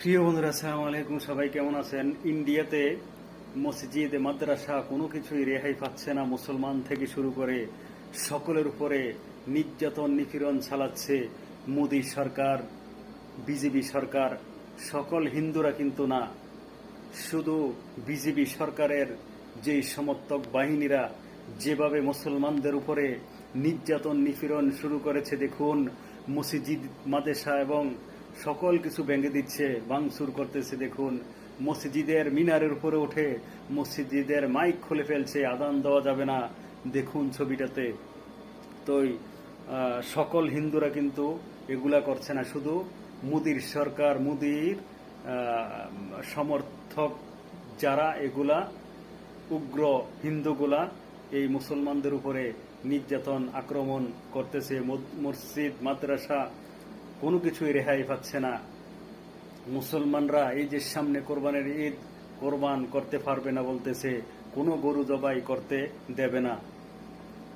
প্রিয় বন্ধুরা, আসসালামু আলাইকুম। সবাই কেমন আছেন? ইন্ডিয়াতে মসজিদ, মাদ্রাসা কোনো কিছুই রেহাই পাচ্ছে না। মুসলমান থেকে শুরু করে সকলের উপরে নির্যাতন নিপীড়ন চালাচ্ছে মোদী সরকার, বিজেপি সরকার। সকল হিন্দুরা কিন্তু না, শুধু বিজেপি সরকারের যেই সমর্থক বাহিনীরা যেভাবে মুসলমানদের উপরে নির্যাতন নিপীড়ন শুরু করেছে, দেখুন মসজিদ, মাদ্রাসা এবং সকল কিছু ভেঙে দিচ্ছে, ভাঙচুর করতেছে। দেখুন মসজিদের মিনারের উপরে উঠে মসজিদের মাইক খুলে ফেলছে, আজান দেওয়া যাবে না। দেখুন ছবিটাতে। তো সকল হিন্দুরা কিন্তু এগুলা করছে না, শুধু মোদির সরকার, মোদির সমর্থক যারা, এগুলা উগ্র হিন্দুগুলা এই মুসলমানদের উপরে নির্যাতন আক্রমণ করতেছে। মসজিদ, মাদ্রাসা কোনো কিছুই রেহাই পাচ্ছে না। মুসলমানরা এই যে সামনে কোরবানের ঈদ, কোরবান করতে পারবে না বলতেছে, কোনো গরু জবাই করতে দেবে না।